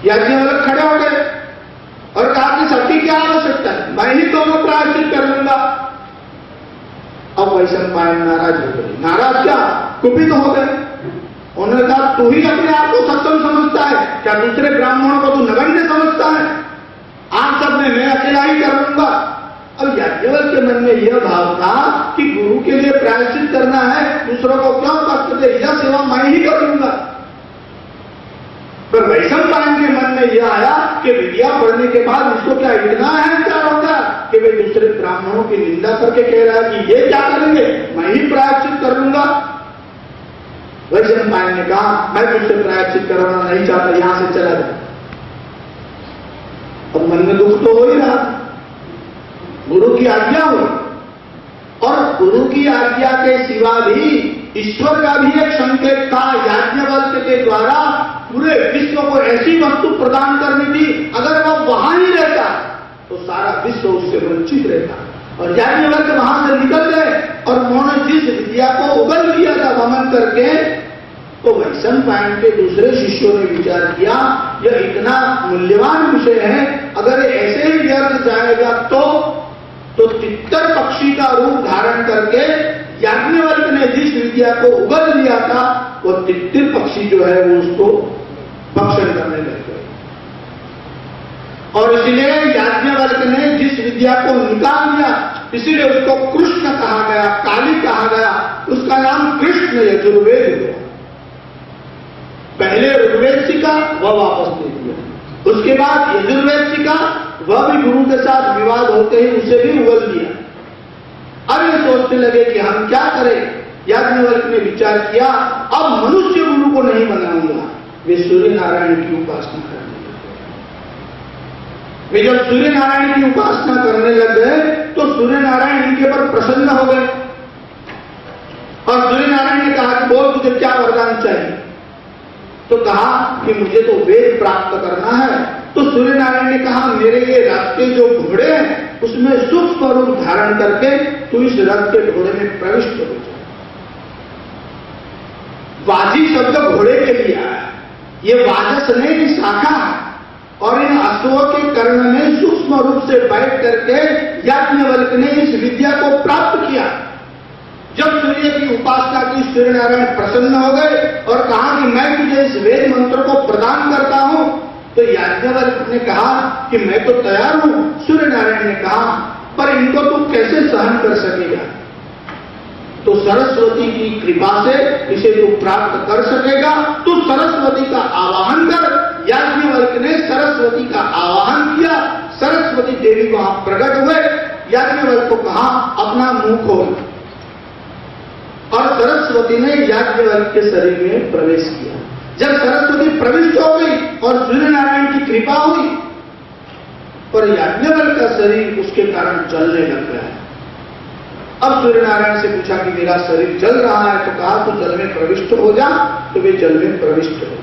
याज्ञवल्क्य खड़े हो गए और कहा कि सबकी क्या आवश्यकता है, मैं ही दोनों प्रायश्चित कर लूंगा। अब वैशंपायन नाराज हो गए। नाराज क्या, कुपित हो गए। उन्होंने कहा तू ही अपने आप को सक्षम समझता है क्या, दूसरे ब्राह्मणों को तू नगण्य समझता है, आप सब में मैं अकेला ही कर लूंगा। अब याज्ञवल्क्य के मन में यह भाव था कि गुरु के लिए प्रायश्चित करना है, दूसरों को क्यों कष्ट दे, यह सेवा मैं ही कर लूंगा। पर वैशंपायन के मन में यह आया कि विद्या पढ़ने के बाद उसको क्या इतना अहंकार होगा कि वे दूसरे ब्राह्मणों की निंदा करके कह रहा है कि ये क्या करेंगे, मैं ही प्रायश्चित कर लूंगा। वैशंपायन ने कहा मैं तुझसे प्रायश्चित करवाना नहीं चाहता, यहां से चला जाए। अब मन में दुख तो हो ही रहा, गुरु की आज्ञा हुई और गुरु की आज्ञा के सिवा भी ईश्वर का भी एक संकेत था। याज्ञवल्क्य के द्वारा पूरे विश्व को ऐसी वस्तु प्रदान करनी थी, अगर वह वहां ही रहता तो सारा विश्व उससे वंचित रहता। और याज्ञवल्क्य वहां से निकल गए और उन्होंने जिस विद्या को उगल दिया था वमन करके, तो वैशंपायन के दूसरे शिष्यों ने विचार किया यह इतना मूल्यवान विषय है, अगर ऐसे ही व्यर्थ जाएगा तो तितर पक्षी का रूप धारण करके याज्ञवल्क्य ने जिस विद्या को उगल लिया था वो तितर पक्षी जो है वो उसको भक्षण करने लग गए। और इसलिए याज्ञवल्क्य ने जिस विद्या को निकाल लिया, इसीलिए उसको कृष्ण कहा गया, काली कहा गया, उसका नाम कृष्ण यजुर्वेद हुआ। पहले ऋग्वेद सीखा, वह वापस दे दिया, उसके बाद यजुर्वेद सीखा, वह भी गुरु के साथ विवाद होते ही उसे भी उगल दिया। अब ये सोचने लगे कि हम क्या करें। याज्ञवल्क्य ने विचार किया अब मनुष्य गुरु को नहीं बनाऊंगा, वे सूर्य नारायण की उपासना करने लगे। वे जब सूर्य नारायण की उपासना करने लग गए तो सूर्य नारायण इनके पर प्रसन्न हो गए और सूर्य नारायण ने कहा कि बोल तुझे क्या वरदान चाहिए। तो कहा कि मुझे तो वेद प्राप्त करना है। तो सूर्य नारायण ने कहा मेरे ये रथ के जो घोड़े हैं उसमें सूक्ष्म रूप धारण करके तू इस रथ के घोड़े में प्रविष्ट हो जा। वाजी शब्द घोड़े के लिए आया, ये वाजस नहीं शाखा है। और इन अश्वों के कर्ण में सूक्ष्म रूप से बैठ करके याज्ञवल्क्य ने इस विद्या को प्राप्त किया। जब सूर्य की उपासना की सूर्य नारायण प्रसन्न हो गए और कहा कि मैं तुझे इस वेद मंत्र को प्रदान करता हूं। तो याज्ञवल्क्य ने कहा कि मैं तो तैयार हूं। सूर्य नारायण ने कहा पर इनको तू कैसे सहन कर सकेगा, तो सरस्वती की कृपा से इसे तू प्राप्त कर सकेगा। तू सरस्वती का आवाहन कर। याज्ञवल्क्य ने सरस्वती का आवाहन किया, सरस्वती देवी वहां प्रकट हुए। याज्ञवल्क्य को कहा अपना मुंह खोल, और सरस्वती ने याज्ञवल्क्य के शरीर में प्रवेश किया। जब सरस्वती प्रविष्ट हो गई और सूर्य नारायण की कृपा हुई, पर याज्ञवल्क्य का शरीर उसके कारण जलने लग गया है। अब सूर्य नारायण से पूछा कि मेरा शरीर जल रहा है, तो कहा तू जल में प्रविष्ट हो जा। तो वे जल में प्रविष्ट हो